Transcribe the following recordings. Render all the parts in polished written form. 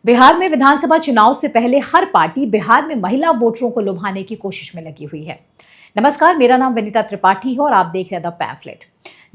बिहार में विधानसभा चुनाव से पहले हर पार्टी बिहार में महिला वोटरों को लुभाने की कोशिश में लगी हुई है। नमस्कार, मेरा नाम विनीता त्रिपाठी है और आप देख रहे हैं द पैम्फलेट।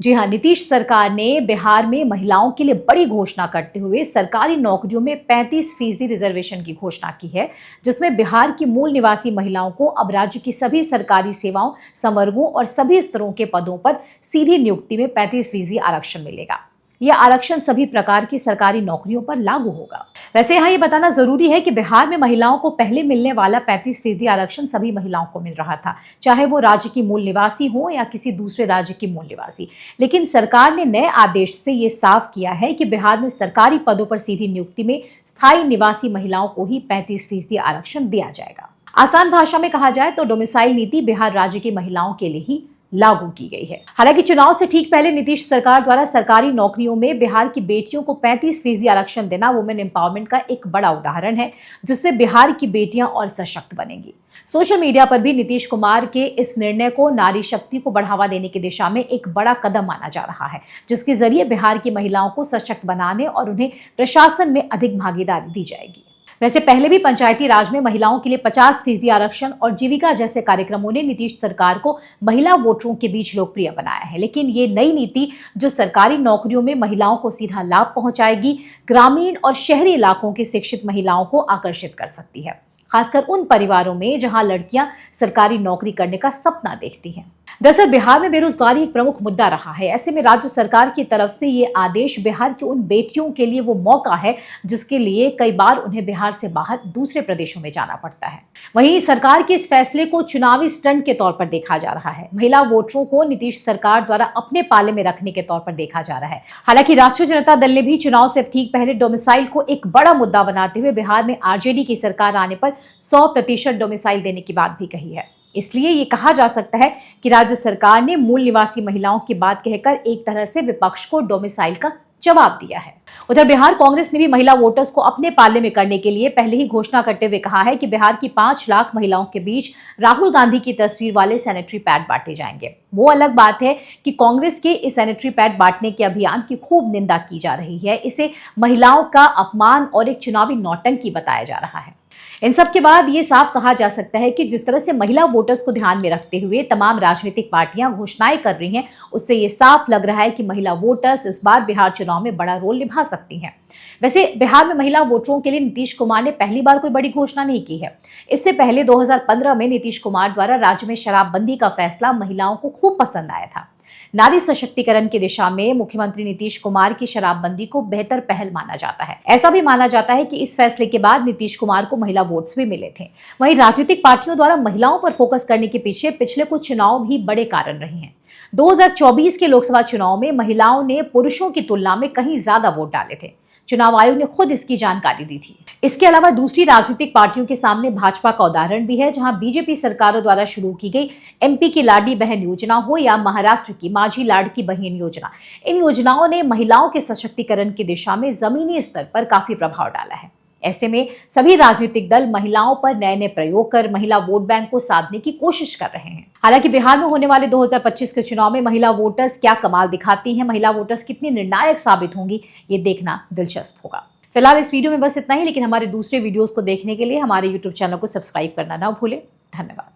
जी हां, नीतीश सरकार ने बिहार में महिलाओं के लिए बड़ी घोषणा करते हुए सरकारी नौकरियों में 35% रिजर्वेशन की घोषणा की है, जिसमें बिहार की मूल निवासी महिलाओं को अब राज्य की सभी सरकारी सेवाओं, संवर्गों और सभी स्तरों के पदों पर सीधी नियुक्ति में 35% आरक्षण मिलेगा। यह आरक्षण सभी प्रकार की सरकारी नौकरियों पर लागू होगा। वैसे यहाँ ये बताना जरूरी है कि बिहार में महिलाओं को पहले मिलने वाला 35% आरक्षण सभी महिलाओं को मिल रहा था, चाहे वो राज्य की मूल निवासी हो या किसी दूसरे राज्य की मूल निवासी। लेकिन सरकार ने नए आदेश से ये साफ किया है कि बिहार में सरकारी पदों पर सीधी नियुक्ति में स्थायी निवासी महिलाओं को ही 35% आरक्षण दिया जाएगा। आसान भाषा में कहा जाए तो डोमिसाइल नीति बिहार राज्य की महिलाओं के लिए ही लागू की गई है। हालांकि चुनाव से ठीक पहले नीतीश सरकार द्वारा सरकारी नौकरियों में बिहार की बेटियों को 35% आरक्षण देना वुमेन एम्पावरमेंट का एक बड़ा उदाहरण है, जिससे बिहार की बेटियां और सशक्त बनेंगी। सोशल मीडिया पर भी नीतीश कुमार के इस निर्णय को नारी शक्ति को बढ़ावा देने की दिशा में एक बड़ा कदम माना जा रहा है, जिसके जरिए बिहार की महिलाओं को सशक्त बनाने और उन्हें प्रशासन में अधिक भागीदारी दी जाएगी। वैसे पहले भी पंचायती राज में महिलाओं के लिए 50% आरक्षण और जीविका जैसे कार्यक्रमों ने नीतीश सरकार को महिला वोटरों के बीच लोकप्रिय बनाया है। लेकिन ये नई नीति जो सरकारी नौकरियों में महिलाओं को सीधा लाभ पहुंचाएगी, ग्रामीण और शहरी इलाकों की शिक्षित महिलाओं को आकर्षित कर सकती है, खासकर उन परिवारों में जहां लड़कियां सरकारी नौकरी करने का सपना देखती हैं। दरअसल बिहार में बेरोजगारी एक प्रमुख मुद्दा रहा है। ऐसे में राज्य सरकार की तरफ से ये आदेश बिहार की उन बेटियों के लिए वो मौका है जिसके लिए कई बार उन्हें बिहार से बाहर दूसरे प्रदेशों में जाना पड़ता है। वहीं सरकार के इस फैसले को चुनावी स्टंट के तौर पर देखा जा रहा है। महिला वोटरों को नीतीश सरकार द्वारा अपने पाले में रखने के तौर पर देखा जा रहा है। हालांकि राष्ट्रीय जनता दल ने भी चुनाव से ठीक पहले डोमिसाइल को एक बड़ा मुद्दा बनाते हुए बिहार में आरजेडी की सरकार आने पर 100% डोमिसाइल देने की बात भी कही है। इसलिए ये कहा जा सकता है कि राज्य सरकार ने मूल निवासी महिलाओं की बात कहकर एक तरह से विपक्ष को डोमिसाइल का जवाब दिया है। उधर बिहार कांग्रेस ने भी महिला वोटर्स को अपने पाले में करने के लिए पहले ही घोषणा करते हुए कहा है कि बिहार की 5 लाख महिलाओं के बीच राहुल गांधी की तस्वीर वाले सैनिटरी पैड बांटे जाएंगे। वो अलग बात है कि कांग्रेस के इस सैनिटरी पैड बांटने के अभियान की खूब निंदा की जा रही है। इसे महिलाओं का अपमान और एक चुनावी नौटंकी बताया जा रहा है। इन सब के बाद ये साफ कहा जा सकता है कि जिस तरह से महिला वोटर्स को ध्यान में रखते हुए तमाम राजनीतिक पार्टियां घोषणाएं कर रही हैं, उससे ये साफ लग रहा है कि महिला वोटर्स इस बार बिहार चुनाव में बड़ा रोल निभा सकती हैं। वैसे बिहार में महिला वोटरों के लिए नीतीश कुमार ने पहली बार कोई बड़ी घोषणा नहीं की है। इससे पहले 2015 में नीतीश कुमार द्वारा राज्य में शराबबंदी का फैसला महिलाओं को खूब पसंद आया था। नारी सशक्तिकरण की दिशा में मुख्यमंत्री नीतीश कुमार की शराबबंदी को बेहतर पहल माना जाता है। ऐसा भी माना जाता है कि इस फैसले के बाद नीतीश कुमार को महिला वोट्स भी मिले थे। वहीं राजनीतिक पार्टियों द्वारा महिलाओं पर फोकस करने के पीछे पिछले कुछ चुनाव भी बड़े कारण रहे हैं। 2024 के लोकसभा चुनाव में महिलाओं ने पुरुषों की तुलना में कहीं ज्यादा वोट डाले थे। चुनाव आयोग ने खुद इसकी जानकारी दी थी। इसके अलावा दूसरी राजनीतिक पार्टियों के सामने भाजपा का उदाहरण भी है, जहां बीजेपी सरकारों द्वारा शुरू की गई एमपी की लाडली बहन योजना हो या महाराष्ट्र की माझी लाडकी बहन योजना, इन योजनाओं ने महिलाओं के सशक्तिकरण की दिशा में जमीनी स्तर पर काफी प्रभाव डाला है। ऐसे में सभी राजनीतिक दल महिलाओं पर नए नए प्रयोग कर महिला वोट बैंक को साधने की कोशिश कर रहे हैं। हालांकि बिहार में होने वाले 2025 के चुनाव में महिला वोटर्स क्या कमाल दिखाती हैं, महिला वोटर्स कितनी निर्णायक साबित होंगी, ये देखना दिलचस्प होगा। फिलहाल इस वीडियो में बस इतना ही, लेकिन हमारे दूसरे वीडियोस को देखने के लिए हमारे YouTube चैनल को सब्सक्राइब करना ना भूलें। धन्यवाद।